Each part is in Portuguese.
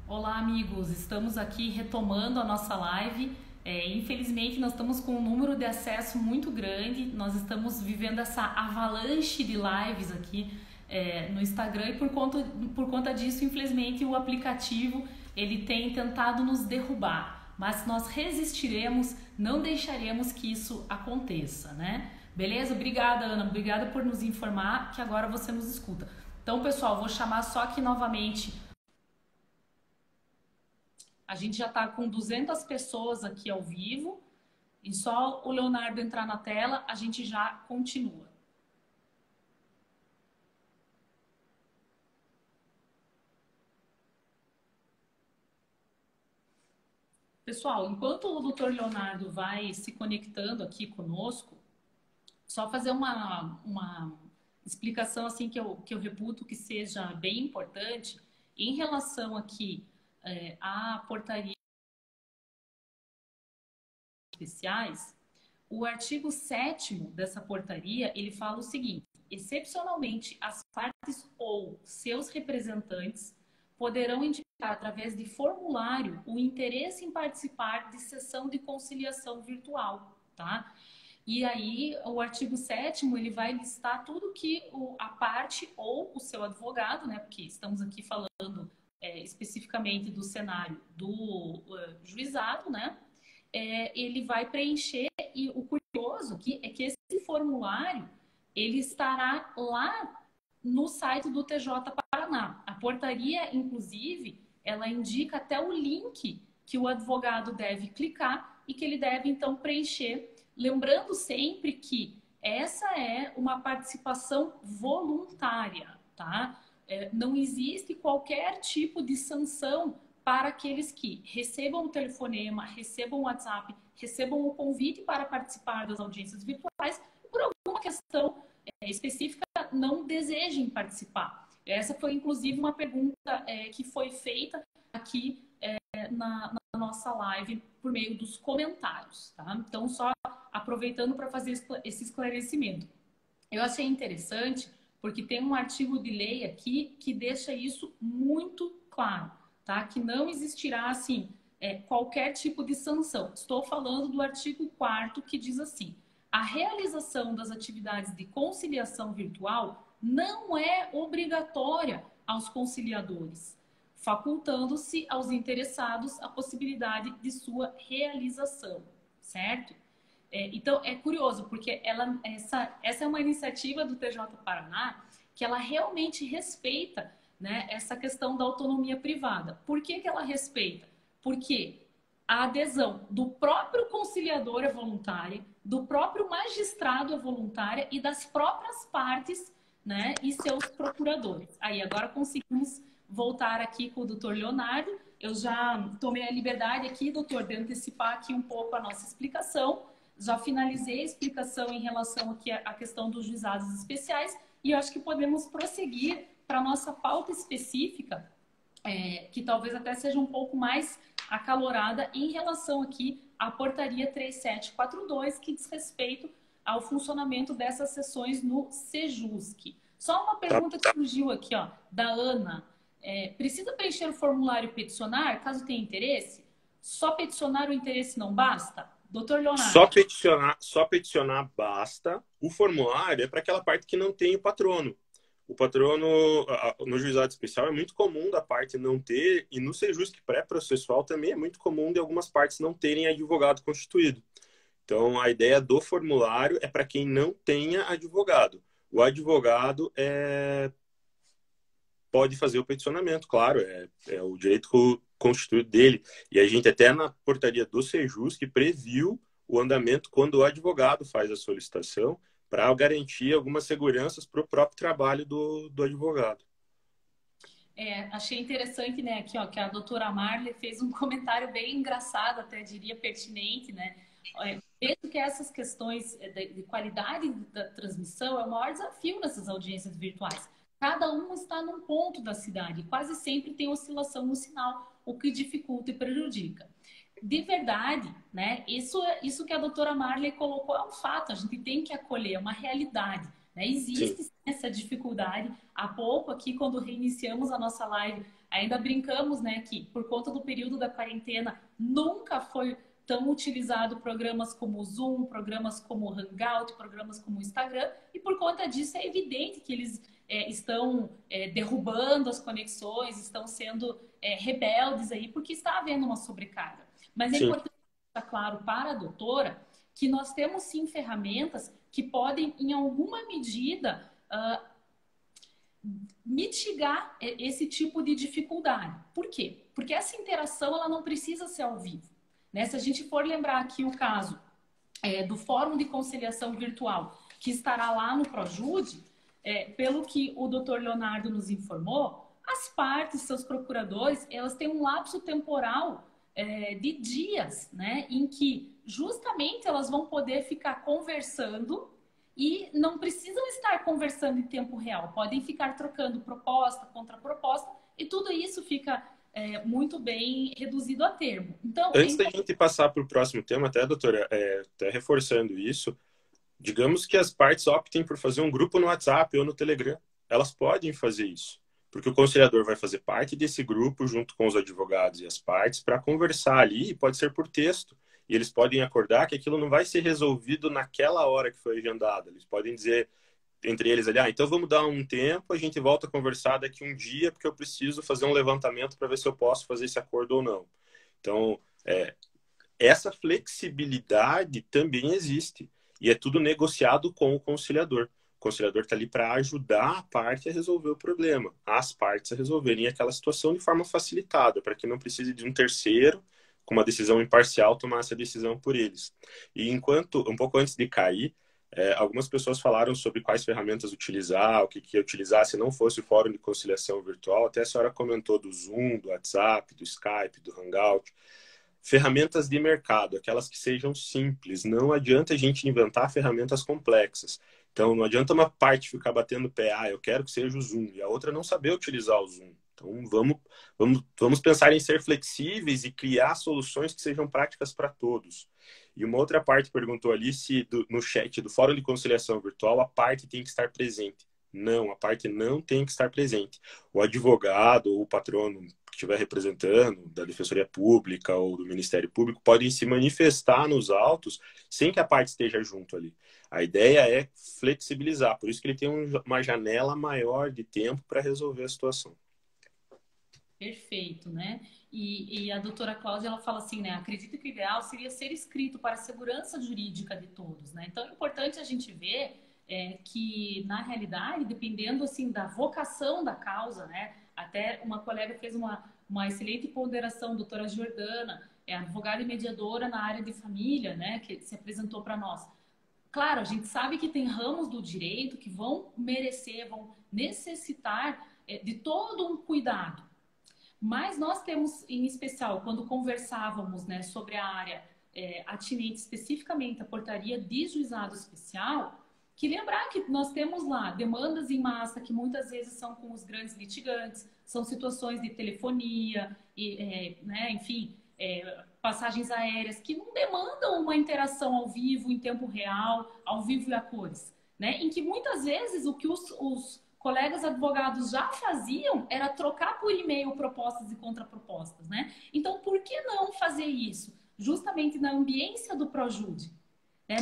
Olá, amigos! Estamos aqui retomando a nossa live. Infelizmente, nós estamos com um número de acesso muito grande. Nós estamos vivendo essa avalanche de lives aqui no Instagram e por conta disso, infelizmente, o aplicativo ele tem tentado nos derrubar. Mas nós resistiremos, não deixaremos que isso aconteça, né? Beleza? Obrigada, Ana. Obrigada por nos informar que agora você nos escuta. Então, pessoal, vou chamar só aqui novamente. A gente já está com 200 pessoas aqui ao vivo e só o Leonardo entrar na tela, a gente já continua. Pessoal, enquanto o doutor Leonardo vai se conectando aqui conosco, só fazer uma explicação assim que eu reputo que seja bem importante em relação aqui à portaria especiais. O artigo 7º dessa portaria, ele fala o seguinte: excepcionalmente, as partes ou seus representantes poderão indicar através de formulário o interesse em participar de sessão de conciliação virtual, tá? E aí, o artigo 7º, ele vai listar tudo que a parte ou o seu advogado, né? Porque estamos aqui falando especificamente do cenário do juizado, né? Ele vai preencher, e o curioso aqui é que esse formulário ele estará lá no site do TJ Paraná. A portaria, inclusive, ela indica até o link que o advogado deve clicar e que ele deve, então, preencher. Lembrando sempre que essa é uma participação voluntária, tá? Não existe qualquer tipo de sanção para aqueles que recebam o telefonema, recebam o WhatsApp, recebam o convite para participar das audiências virtuais e por alguma questão específica não desejem participar. Essa foi, inclusive, uma pergunta que foi feita aqui na nossa live por meio dos comentários, tá? Então, só aproveitando para fazer esse esclarecimento. Eu achei interessante porque tem um artigo de lei aqui que deixa isso muito claro, tá? Que não existirá, assim, qualquer tipo de sanção. Estou falando do artigo 4º que diz assim: a realização das atividades de conciliação virtual não é obrigatória aos conciliadores, facultando-se aos interessados a possibilidade de sua realização, certo? Então, é curioso, porque essa é uma iniciativa do TJ Paraná que ela realmente respeita, né, essa questão da autonomia privada. Por que ela respeita? Porque a adesão do próprio conciliador é voluntária, do próprio magistrado é voluntária e das próprias partes, né, e seus procuradores. Aí, agora conseguimos voltar aqui com o doutor Leonardo. Eu já tomei a liberdade aqui, doutor, de antecipar aqui um pouco a nossa explicação. Já finalizei a explicação em relação aqui à questão dos juizados especiais e eu acho que podemos prosseguir para a nossa pauta específica, que talvez até seja um pouco mais acalorada em relação aqui à portaria 3742, que diz respeito ao funcionamento dessas sessões no Sejusc. Só uma pergunta que surgiu aqui, ó, da Ana. Precisa preencher o formulário peticionar, caso tenha interesse? Só peticionar o interesse não basta? Doutor Leonardo. Só peticionar basta. O formulário é para aquela parte que não tem o patrono. O patrono, no juizado especial, é muito comum da parte não ter, e no Sejusc pré-processual também é muito comum de algumas partes não terem advogado constituído. Então, a ideia do formulário é para quem não tenha advogado. O advogado pode fazer o peticionamento, claro, é o direito constituído dele. E a gente até na portaria do Sejusc previu o andamento quando o advogado faz a solicitação para garantir algumas seguranças para o próprio trabalho do advogado. Achei interessante, né, aqui, ó, que a doutora Marley fez um comentário bem engraçado, até diria pertinente, né? Vejo que essas questões de qualidade da transmissão é o maior desafio nessas audiências virtuais. Cada um está num ponto da cidade, quase sempre tem oscilação no sinal, o que dificulta e prejudica. De verdade, né? Isso que a doutora Marley colocou é um fato, a gente tem que acolher, é uma realidade, né? Existe essa dificuldade. Há pouco aqui, quando reiniciamos a nossa live, Ainda brincamos, né, que por conta do período da quarentena nunca foi tão utilizado programas como o Zoom, programas como o Hangout, programas como o Instagram, e por conta disso é evidente que eles estão derrubando as conexões, estão sendo rebeldes aí, porque está havendo uma sobrecarga. Mas é Sim. importante deixar claro para a doutora que nós temos sim ferramentas que podem, em alguma medida, mitigar esse tipo de dificuldade. Por quê? Porque essa interação ela não precisa ser ao vivo. Né? Se a gente for lembrar aqui o caso do Fórum de Conciliação Virtual, que estará lá no Projude, pelo que o doutor Leonardo nos informou, as partes, seus procuradores, elas têm um lapso temporal de dias, né? Em que justamente elas vão poder ficar conversando e não precisam estar conversando em tempo real, podem ficar trocando proposta contra proposta e tudo isso fica muito bem reduzido a termo. Então, Antes da gente passar para o próximo tema, até, doutora, até reforçando isso, digamos que as partes optem por fazer um grupo no WhatsApp ou no Telegram. Elas podem fazer isso, porque o conciliador vai fazer parte desse grupo junto com os advogados e as partes para conversar ali, e pode ser por texto. E eles podem acordar que aquilo não vai ser resolvido naquela hora que foi agendada. Eles podem dizer entre eles ali, então vamos dar um tempo, a gente volta a conversar daqui um dia, porque eu preciso fazer um levantamento para ver se eu posso fazer esse acordo ou não. Então, essa flexibilidade também existe. E é tudo negociado com o conciliador. O conciliador está ali para ajudar a parte a resolver o problema, as partes a resolverem aquela situação de forma facilitada, para que não precise de um terceiro, com uma decisão imparcial, tomar essa decisão por eles. E enquanto, um pouco antes de cair, algumas pessoas falaram sobre quais ferramentas utilizar, o que ia utilizar se não fosse o fórum de conciliação virtual. Até a senhora comentou do Zoom, do WhatsApp, do Skype, do Hangout. Ferramentas de mercado, aquelas que sejam simples. Não adianta a gente inventar ferramentas complexas. Então, não adianta uma parte ficar batendo pé, eu quero que seja o Zoom, e a outra não saber utilizar o Zoom. Então, vamos pensar em ser flexíveis e criar soluções que sejam práticas para todos. E uma outra parte perguntou ali se no chat do Fórum de Conciliação Virtual a parte tem que estar presente. Não, a parte não tem que estar presente. O advogado ou o patrono que estiver representando, da Defensoria Pública ou do Ministério Público, podem se manifestar nos autos sem que a parte esteja junto ali. A ideia é flexibilizar, por isso que ele tem uma janela maior de tempo para resolver a situação. Perfeito, né? E a doutora Cláudia, ela fala assim, né? Acredito que o ideal seria ser escrito para a segurança jurídica de todos, né? Então, é importante a gente ver que, na realidade, dependendo, assim, da vocação da causa, né? Até uma colega fez uma excelente ponderação, doutora Jordana, advogada e mediadora na área de família, né? Que se apresentou para nós. Claro, a gente sabe que tem ramos do direito que vão merecer, vão necessitar de todo um cuidado. Mas nós temos, em especial, quando conversávamos, né, sobre a área atinente especificamente à portaria de juizado especial, que lembrar que nós temos lá demandas em massa que muitas vezes são com os grandes litigantes, são situações de telefonia, né, enfim, passagens aéreas que não demandam uma interação ao vivo, em tempo real, ao vivo e a cores, né, em que muitas vezes o que os colegas advogados já faziam era trocar por e-mail propostas e contrapropostas, né? Então, por que não fazer isso? Justamente na ambiência do Projude.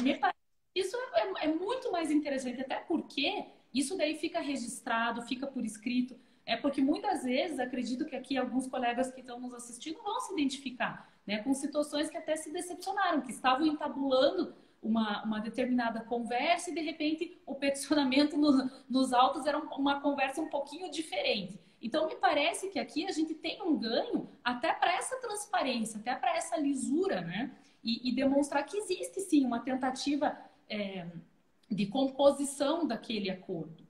Me parece que isso é muito mais interessante, até porque isso daí fica registrado, fica por escrito. Porque muitas vezes, acredito que aqui alguns colegas que estão nos assistindo vão se identificar, né, com situações que até se decepcionaram, que estavam entabulando uma determinada conversa e, de repente, o peticionamento nos autos era uma conversa um pouquinho diferente. Então, me parece que aqui a gente tem um ganho até para essa transparência, até para essa lisura, né? E demonstrar que existe, sim, uma tentativa de composição daquele acordo.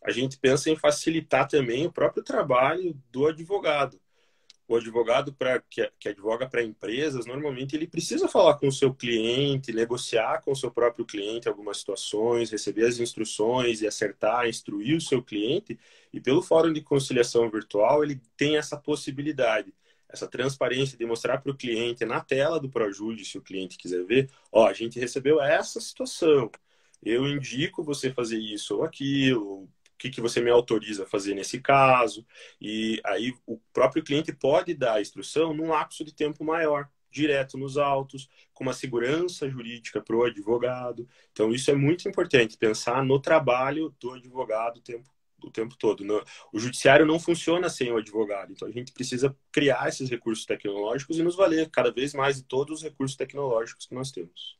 A gente pensa em facilitar também o próprio trabalho do advogado. O advogado que advoga para empresas, normalmente ele precisa falar com o seu cliente, negociar com o seu próprio cliente algumas situações, receber as instruções e acertar, instruir o seu cliente. E pelo Fórum de Conciliação Virtual, ele tem essa possibilidade, essa transparência de mostrar para o cliente na tela do Projude, se o cliente quiser ver, a gente recebeu essa situação, eu indico você fazer isso ou aquilo, que você me autoriza a fazer nesse caso? E aí o próprio cliente pode dar a instrução num lapso de tempo maior, direto nos autos, com uma segurança jurídica para o advogado. Então, isso é muito importante, pensar no trabalho do advogado o tempo todo. O judiciário não funciona sem o advogado, então a gente precisa criar esses recursos tecnológicos e nos valer cada vez mais de todos os recursos tecnológicos que nós temos.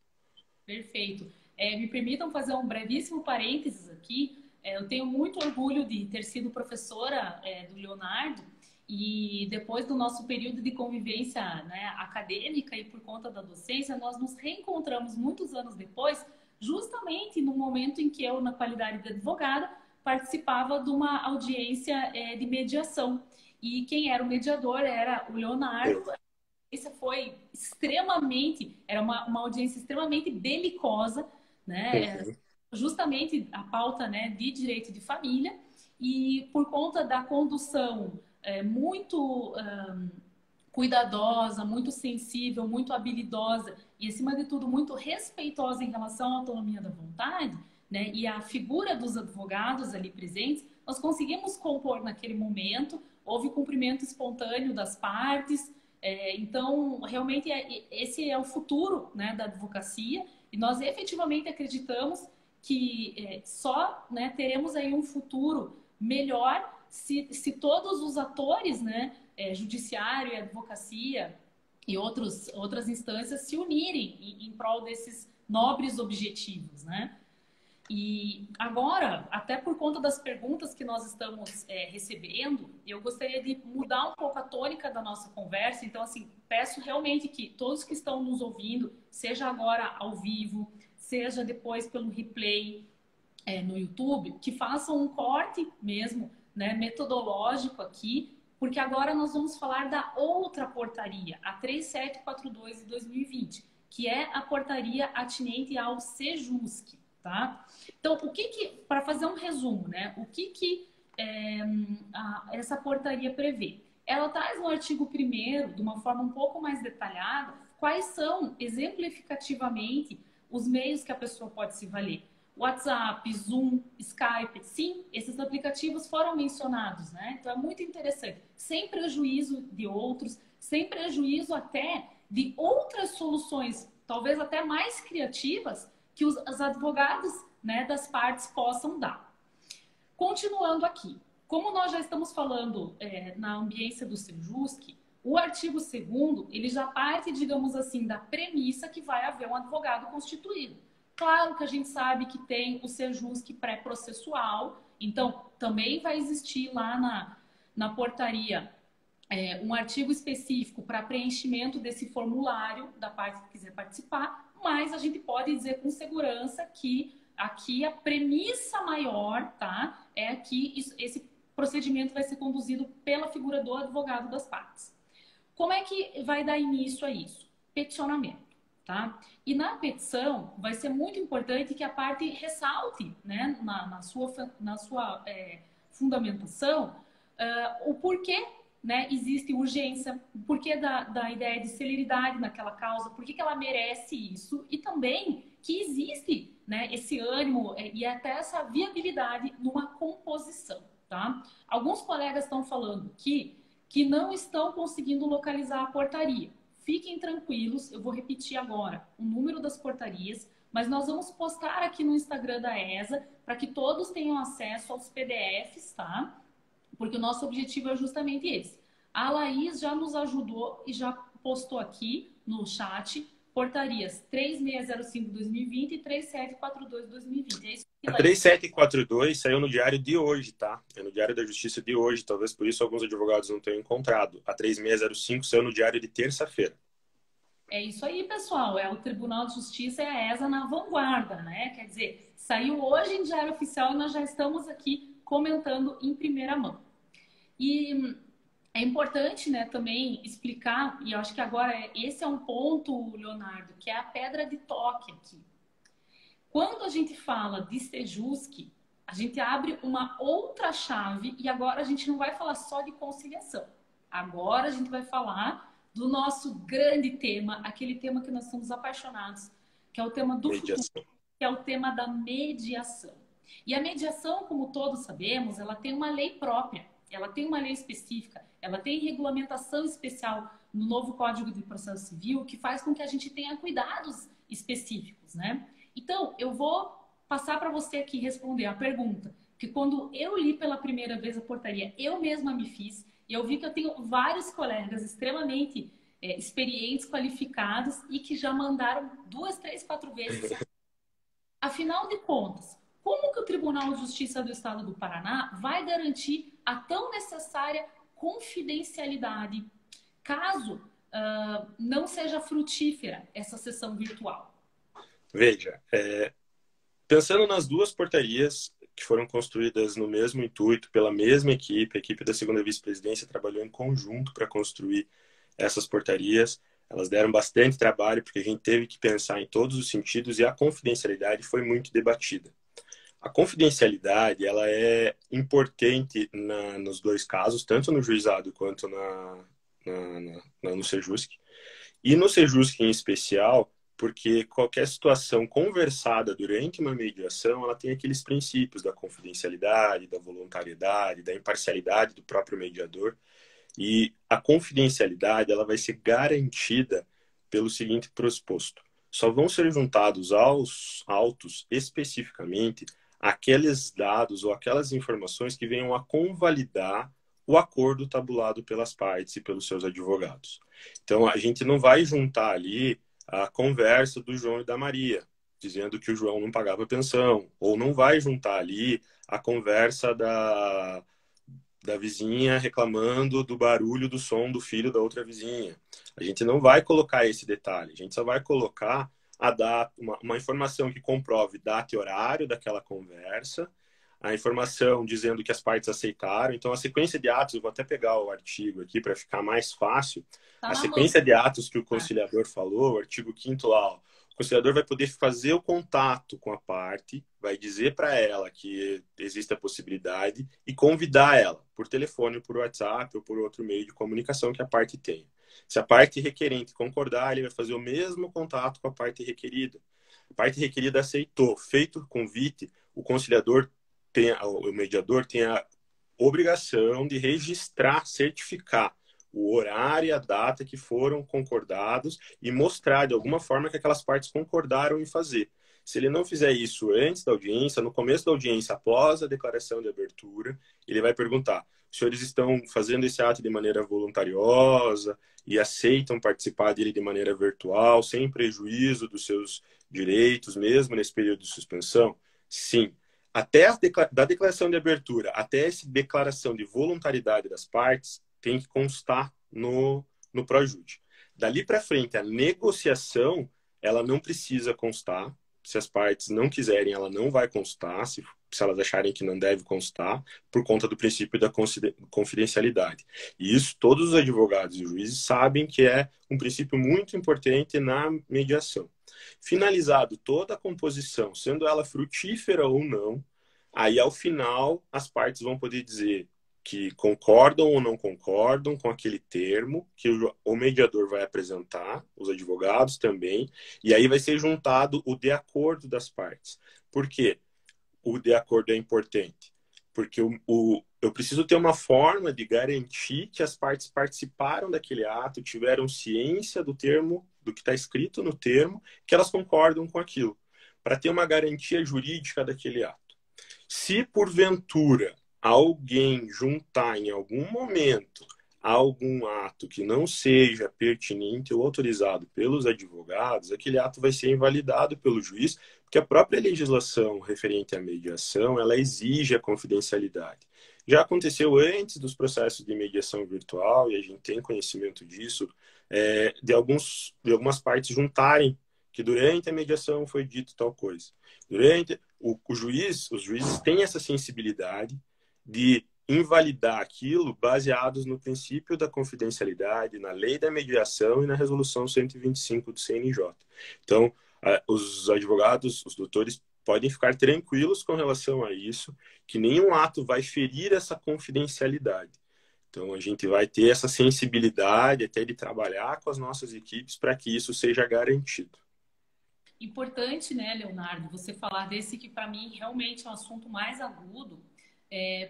Perfeito. Me permitam fazer um brevíssimo parênteses aqui. Eu tenho muito orgulho de ter sido professora do Leonardo, e depois do nosso período de convivência, né, acadêmica e por conta da docência, nós nos reencontramos muitos anos depois, justamente no momento em que eu, na qualidade de advogada, participava de uma audiência de mediação. E quem era o mediador era o Leonardo. Isso foi extremamente, era uma audiência extremamente belicosa, né? Justamente a pauta, né, de direito de família, e por conta da condução muito cuidadosa, muito sensível, muito habilidosa e, acima de tudo, muito respeitosa em relação à autonomia da vontade, né, e a figura dos advogados ali presentes, nós conseguimos compor naquele momento, houve cumprimento espontâneo das partes. Então, realmente, esse é o futuro, né, da advocacia, e nós efetivamente acreditamos que só, né, teremos aí um futuro melhor se todos os atores, né, judiciário e advocacia e outras instâncias se unirem em prol desses nobres objetivos, né? E agora, até por conta das perguntas que nós estamos recebendo, eu gostaria de mudar um pouco a tônica da nossa conversa. Então, assim, peço realmente que todos que estão nos ouvindo, seja agora ao vivo, seja depois pelo replay no YouTube, que façam um corte mesmo, né, metodológico aqui, porque agora nós vamos falar da outra portaria, a 3742 de 2020, que é a portaria atinente ao SEJUSC. Tá? Então, para fazer um resumo, né? O que essa portaria prevê? Ela traz no artigo 1º, de uma forma um pouco mais detalhada, quais são, exemplificativamente, os meios que a pessoa pode se valer. WhatsApp, Zoom, Skype, sim, esses aplicativos foram mencionados, né? Então, é muito interessante. Sem prejuízo de outros, sem prejuízo até de outras soluções, talvez até mais criativas, que os advogados, né, das partes possam dar. Continuando aqui, como nós já estamos falando na ambiência do SEJUSC, o artigo 2º, ele já parte, digamos assim, da premissa que vai haver um advogado constituído. Claro que a gente sabe que tem o SEJUSC pré-processual, então também vai existir lá na portaria um artigo específico para preenchimento desse formulário da parte que quiser participar, mas a gente pode dizer com segurança que aqui a premissa maior, tá, é que esse procedimento vai ser conduzido pela figura do advogado das partes. Como é que vai dar início a isso? Peticionamento, tá? E na petição vai ser muito importante que a parte ressalte, né, na sua fundamentação, o porquê, né, existe urgência, o porquê da ideia de celeridade naquela causa, por que ela merece isso, e também que existe, né, esse ânimo e até essa viabilidade numa composição, tá? Alguns colegas estão falando que não estão conseguindo localizar a portaria. Fiquem tranquilos, eu vou repetir agora o número das portarias, mas nós vamos postar aqui no Instagram da ESA para que todos tenham acesso aos PDFs, tá? Porque o nosso objetivo é justamente esse. A Laís já nos ajudou e já postou aqui no chat portarias 3605/2020 e 3742/2020. É isso aqui, A 3742 saiu no diário de hoje, tá? É no Diário da Justiça de hoje, talvez por isso alguns advogados não tenham encontrado. A 3605 saiu no diário de terça-feira. É isso aí, pessoal. É o Tribunal de Justiça e a ESA na vanguarda, né? Quer dizer, saiu hoje em Diário Oficial e nós já estamos aqui comentando em primeira mão. E é importante, né, também explicar, e eu acho que agora esse é um ponto, Leonardo, que é a pedra de toque aqui. Quando a gente fala de SEJUSC, a gente abre uma outra chave e agora a gente não vai falar só de conciliação. Agora a gente vai falar do nosso grande tema, aquele tema que nós somos apaixonados, que é o tema do futuro, que é o tema da mediação. E a mediação, como todos sabemos, ela tem uma lei própria, ela tem uma lei específica, ela tem regulamentação especial no novo Código de Processo Civil, que faz com que a gente tenha cuidados específicos, né? Então, eu vou passar para você aqui responder a pergunta, que quando eu li pela primeira vez a portaria, eu mesma me fiz, e eu vi que eu tenho vários colegas extremamente experientes, qualificados, e que já mandaram 2, 3, 4 vezes. Afinal de contas, como que o Tribunal de Justiça do Estado do Paraná vai garantir a tão necessária confidencialidade caso não seja frutífera essa sessão virtual? Veja, pensando nas duas portarias que foram construídas no mesmo intuito, pela mesma equipe, a equipe da segunda vice-presidência trabalhou em conjunto para construir essas portarias. Elas deram bastante trabalho, porque a gente teve que pensar em todos os sentidos, e a confidencialidade foi muito debatida. A confidencialidade, ela é importante nos dois casos, tanto no juizado quanto no Sejusc. E no Sejusc em especial, porque qualquer situação conversada durante uma mediação, ela tem aqueles princípios da confidencialidade, da voluntariedade, da imparcialidade do próprio mediador. E a confidencialidade, ela vai ser garantida pelo seguinte pressuposto: só vão ser juntados aos autos especificamente aqueles dados ou aquelas informações que venham a convalidar o acordo tabulado pelas partes e pelos seus advogados. Então, a gente não vai juntar ali a conversa do João e da Maria, dizendo que o João não pagava pensão, ou não vai juntar ali a conversa da vizinha reclamando do barulho do som do filho da outra vizinha. A gente não vai colocar esse detalhe, a gente só vai colocar uma informação que comprove data e horário daquela conversa, a informação dizendo que as partes aceitaram. Então, a sequência de atos, eu vou até pegar o artigo aqui para ficar mais fácil. A sequência de atos que o conciliador falou, o artigo 5º lá, ó, o conciliador vai poder fazer o contato com a parte, vai dizer para ela que existe a possibilidade e convidar ela por telefone, por WhatsApp ou por outro meio de comunicação que a parte tenha. Se a parte requerente concordar, ele vai fazer o mesmo contato com a parte requerida. A parte requerida aceitou, feito o convite, o conciliador o mediador tem a obrigação de registrar, certificar o horário e a data que foram concordados e mostrar de alguma forma que aquelas partes concordaram em fazer. Se ele não fizer isso antes da audiência, no começo da audiência, após a declaração de abertura, ele vai perguntar: os senhores estão fazendo esse ato de maneira voluntariosa e aceitam participar dele de maneira virtual, sem prejuízo dos seus direitos, mesmo nesse período de suspensão? Sim. Até da declaração de abertura até essa declaração de voluntariedade das partes tem que constar no Projude. Dali para frente, a negociação, ela não precisa constar. Se as partes não quiserem, ela não vai constar, se elas acharem que não deve constar, por conta do princípio da confidencialidade. E isso todos os advogados e juízes sabem que é um princípio muito importante na mediação. Finalizado toda a composição, sendo ela frutífera ou não, aí ao final as partes vão poder dizer que concordam ou não concordam com aquele termo que o mediador vai apresentar, os advogados também, e aí vai ser juntado o de acordo das partes. Por quê? O de acordo é importante, porque eu preciso ter uma forma de garantir que as partes participaram daquele ato, tiveram ciência do termo, do que está escrito no termo, que elas concordam com aquilo, para ter uma garantia jurídica daquele ato. Se, porventura, alguém juntar em algum momento algum ato que não seja pertinente ou autorizado pelos advogados, aquele ato vai ser invalidado pelo juiz, porque a própria legislação referente à mediação, ela exige a confidencialidade. Já aconteceu antes dos processos de mediação virtual, e a gente tem conhecimento disso, de algumas partes juntarem que durante a mediação foi dito tal coisa. Durante os juízes têm essa sensibilidade de invalidar aquilo baseados no princípio da confidencialidade, na lei da mediação e na resolução 125 do CNJ. Então, os advogados, os doutores, podem ficar tranquilos com relação a isso, que nenhum ato vai ferir essa confidencialidade. Então, a gente vai ter essa sensibilidade até de trabalhar com as nossas equipes para que isso seja garantido. Importante, né, Leonardo, você falar desse que para mim realmente é um assunto mais agudo,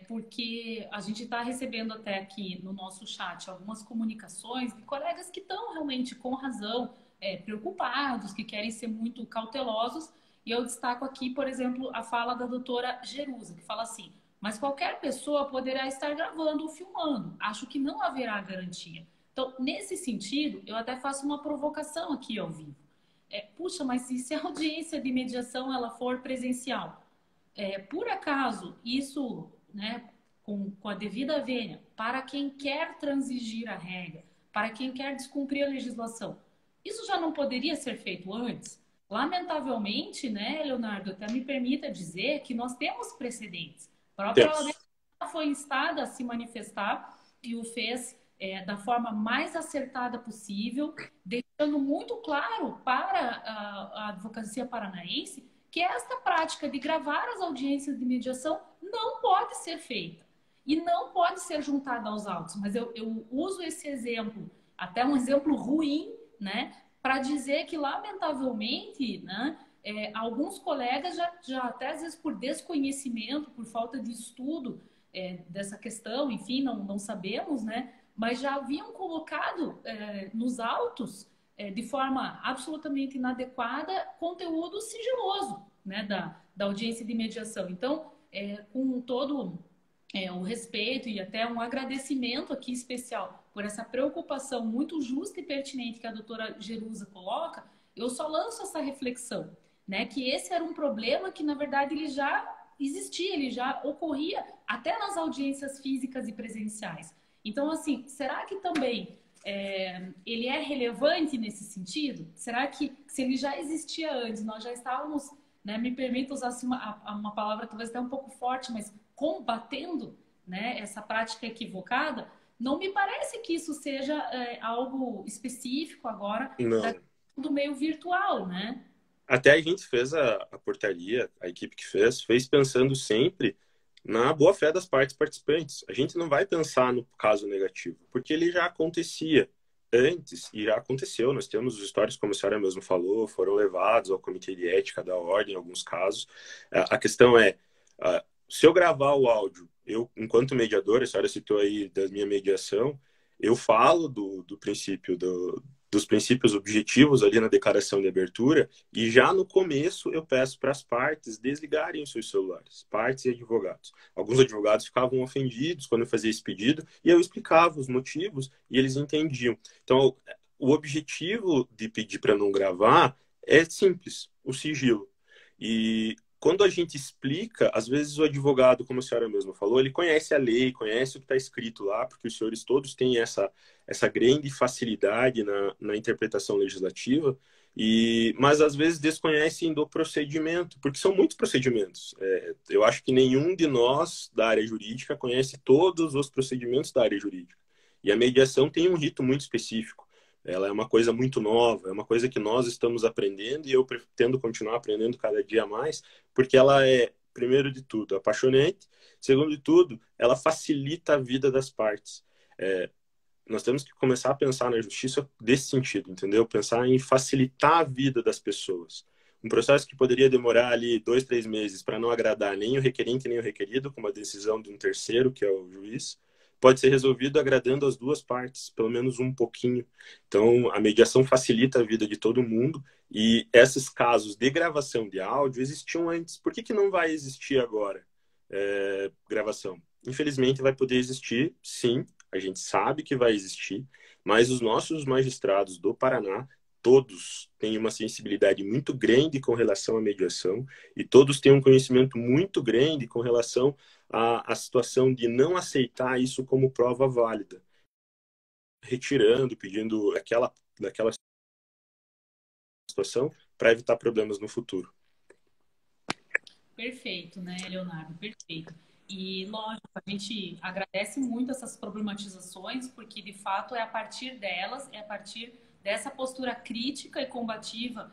porque a gente está recebendo até aqui no nosso chat algumas comunicações de colegas que estão realmente com razão preocupados, que querem ser muito cautelosos, e eu destaco aqui, por exemplo, a fala da doutora Jerusa, que fala assim: mas qualquer pessoa poderá estar gravando ou filmando, acho que não haverá garantia. Então, nesse sentido, eu até faço uma provocação aqui ao vivo. Puxa, mas e se a audiência de mediação ela for presencial? Por acaso, isso, né, com a devida vênia, para quem quer transigir a regra, para quem quer descumprir a legislação, isso já não poderia ser feito antes? Lamentavelmente, né, Leonardo, até me permita dizer que nós temos precedentes. A própria OAB Temos. foi instada a se manifestar e o fez da forma mais acertada possível, deixando muito claro para a advocacia paranaense que esta prática de gravar as audiências de mediação não pode ser feita e não pode ser juntada aos autos. Mas eu uso esse exemplo, até um exemplo ruim, né, para dizer que, lamentavelmente, né, alguns colegas já até às vezes por desconhecimento, por falta de estudo dessa questão, enfim, não sabemos, né, mas já haviam colocado nos autos de forma absolutamente inadequada, conteúdo sigiloso, né, da audiência de mediação. Então, com todo o respeito e até um agradecimento aqui especial por essa preocupação muito justa e pertinente que a doutora Jerusa coloca, eu só lanço essa reflexão, né, que esse era um problema que, na verdade, ele já existia, ele já ocorria até nas audiências físicas e presenciais. Então, assim, será que também ele é relevante nesse sentido? Será que se ele já existia antes, nós já estávamos, né, me permita usar assim, uma palavra talvez até um pouco forte, mas combatendo, né, essa prática equivocada? Não me parece que isso seja algo específico agora Não. do meio virtual, né? Até a gente fez a portaria, a equipe que fez pensando sempre na boa-fé das partes participantes. A gente não vai pensar no caso negativo, porque ele já acontecia antes e já aconteceu. Nós temos os históricos, como a senhora mesmo falou, foram levados ao comitê de ética da ordem em alguns casos. A questão é, se eu gravar o áudio, eu, enquanto mediador, a senhora citou aí da minha mediação, eu falo do princípio dos princípios objetivos ali na declaração de abertura, e já no começo eu peço para as partes desligarem os seus celulares, partes e advogados. Alguns advogados ficavam ofendidos quando eu fazia esse pedido, e eu explicava os motivos e eles entendiam. Então, o objetivo de pedir para não gravar é simples, o sigilo. E quando a gente explica, às vezes o advogado, como a senhora mesmo falou, ele conhece a lei, conhece o que está escrito lá, porque os senhores todos têm essa grande facilidade na interpretação legislativa, mas às vezes desconhecem do procedimento, porque são muitos procedimentos. Eu acho que nenhum de nós da área jurídica conhece todos os procedimentos da área jurídica. E a mediação tem um rito muito específico. Ela é uma coisa muito nova, é uma coisa que nós estamos aprendendo e eu pretendo continuar aprendendo cada dia mais, porque ela é, primeiro de tudo, apaixonante, segundo de tudo, ela facilita a vida das partes. Nós temos que começar a pensar na justiça desse sentido, entendeu? Pensar em facilitar a vida das pessoas. Um processo que poderia demorar ali 2, 3 meses para não agradar nem o requerente nem o requerido, com uma decisão de um terceiro, que é o juiz, pode ser resolvido agradando as duas partes, pelo menos um pouquinho. Então, a mediação facilita a vida de todo mundo e esses casos de gravação de áudio existiam antes. Por que não vai existir agora gravação? Infelizmente, vai poder existir, sim, a gente sabe que vai existir, mas os nossos magistrados do Paraná, todos têm uma sensibilidade muito grande com relação à mediação e todos têm um conhecimento muito grande com relação à situação de não aceitar isso como prova válida, retirando, pedindo daquela situação para evitar problemas no futuro. Perfeito, né, Leonardo? Perfeito. E, lógico, a gente agradece muito essas problematizações, porque, de fato, é a partir delas, é a partir dessa postura crítica e combativa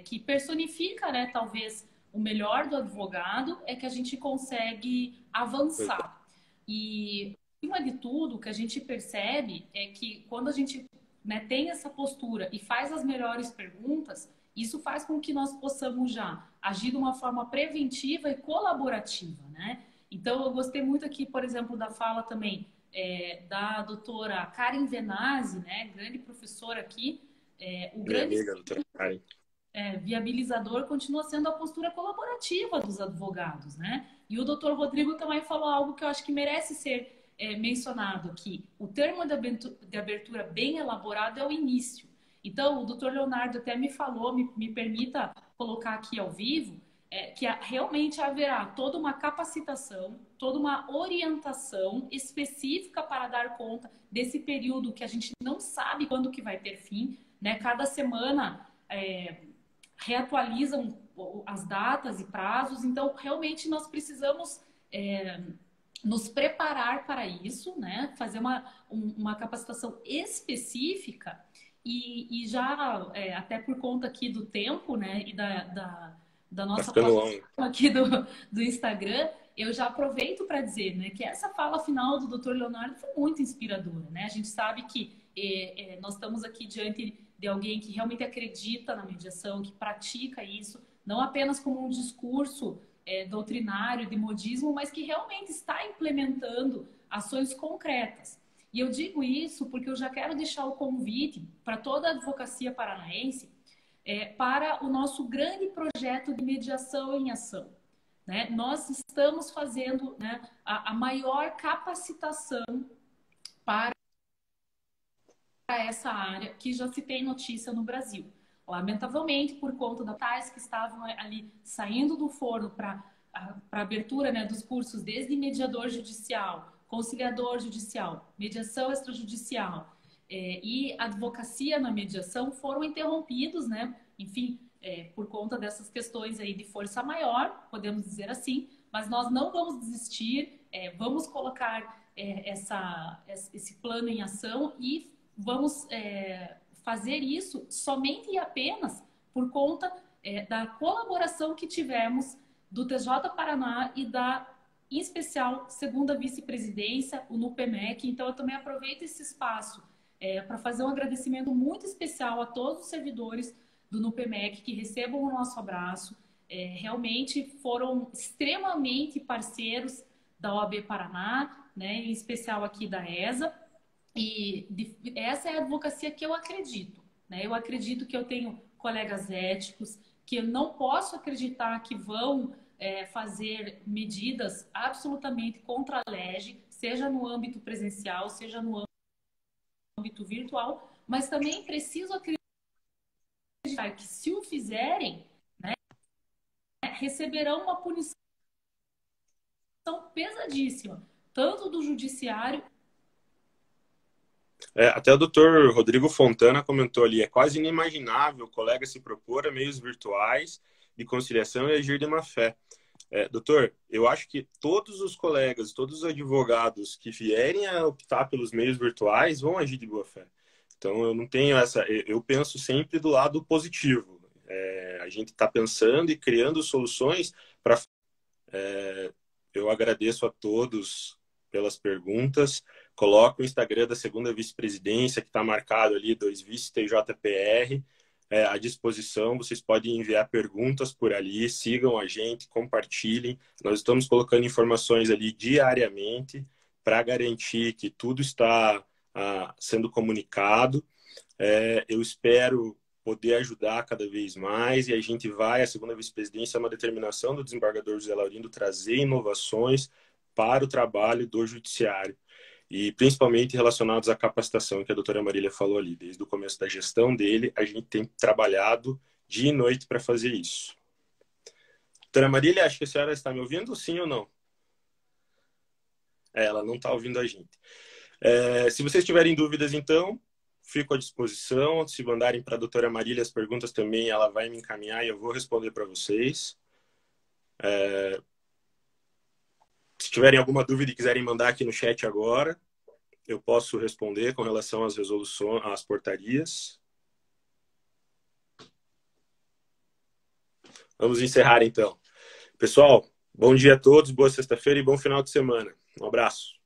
que personifica, né, talvez, o melhor do advogado, é que a gente consegue avançar. E, acima de tudo, o que a gente percebe é que quando a gente, né, tem essa postura e faz as melhores perguntas, Isso faz com que nós possamos já agir de uma forma preventiva e colaborativa, né? Então, eu gostei muito aqui, por exemplo, da fala também da doutora Karen Venazzi, né? Grande professora aqui. O Minha grande amiga, doutora Karen. viabilizador continua sendo a postura colaborativa dos advogados, né? E o doutor Rodrigo também falou algo que eu acho que merece ser mencionado aqui. O termo de abertura bem elaborado é o início. Então, o doutor Leonardo até me falou, me permita colocar aqui ao vivo, que realmente haverá toda uma capacitação, toda uma orientação específica para dar conta desse período que a gente não sabe quando que vai ter fim, né? Cada semana reatualizam as datas e prazos, então realmente nós precisamos nos preparar para isso, né? Fazer uma capacitação específica e já, até por conta aqui do tempo, né? E da Tá nossa ficando plataforma longo. aqui do Instagram, eu já aproveito para dizer, né, que essa fala final do Dr. Leonardo foi muito inspiradora, né? A gente sabe que nós estamos aqui diante de alguém que realmente acredita na mediação, que pratica isso, não apenas como um discurso doutrinário de modismo, mas que realmente está implementando ações concretas. E eu digo isso porque eu já quero deixar o convite para toda a advocacia paranaense para o nosso grande projeto de mediação em ação. Né? Nós estamos fazendo, né, a maior capacitação para essa área que já se tem notícia no Brasil. Lamentavelmente, por conta das tais que estavam ali saindo do forno para abertura, né, dos cursos desde mediador judicial, conciliador judicial, mediação extrajudicial e advocacia na mediação foram interrompidos, né? Enfim, por conta dessas questões aí de força maior, podemos dizer assim, mas nós não vamos desistir, vamos colocar esse plano em ação e vamos fazer isso somente e apenas por conta da colaboração que tivemos do TJ Paraná e em especial, segunda vice-presidência, o NUPEMEC. Então, eu também aproveito esse espaço para fazer um agradecimento muito especial a todos os servidores do NUPEMEC que recebam o nosso abraço. Realmente foram extremamente parceiros da OAB Paraná, né, em especial aqui da ESA. E essa é a advocacia que eu acredito, né? Eu acredito que eu tenho colegas éticos, que eu não posso acreditar que vão fazer medidas absolutamente contra a lei, seja no âmbito presencial, seja no âmbito virtual, mas também preciso acreditar que se o fizerem, né, receberão uma punição pesadíssima, tanto do judiciário. Até o doutor Rodrigo Fontana comentou ali, é quase inimaginável o colega se propor a meios virtuais de conciliação e agir de má fé. Doutor, eu acho que todos os colegas, todos os advogados que vierem a optar pelos meios virtuais vão agir de boa fé. Então, eu não tenho eu penso sempre do lado positivo. A gente está pensando e criando soluções para... eu agradeço a todos pelas perguntas. Coloco o Instagram da segunda vice-presidência, que está marcado ali, 2vice-TJPR, à disposição. Vocês podem enviar perguntas por ali, sigam a gente, compartilhem. Nós estamos colocando informações ali diariamente para garantir que tudo está sendo comunicado. Eu espero poder ajudar cada vez mais e a gente vai, a segunda vice-presidência é uma determinação do desembargador José Laurindo trazer inovações para o trabalho do judiciário e principalmente relacionados à capacitação que a doutora Marília falou ali. Desde o começo da gestão dele, a gente tem trabalhado dia e noite para fazer isso. Doutora Marília, acho que a senhora está me ouvindo, sim ou não? Ela não está ouvindo a gente. Se vocês tiverem dúvidas, então, fico à disposição. Se mandarem para a doutora Marília as perguntas também, ela vai me encaminhar e eu vou responder para vocês. Se tiverem alguma dúvida e quiserem mandar aqui no chat agora, eu posso responder com relação às resoluções, às portarias. Vamos encerrar, então. Pessoal, bom dia a todos, boa sexta-feira e bom final de semana. Um abraço.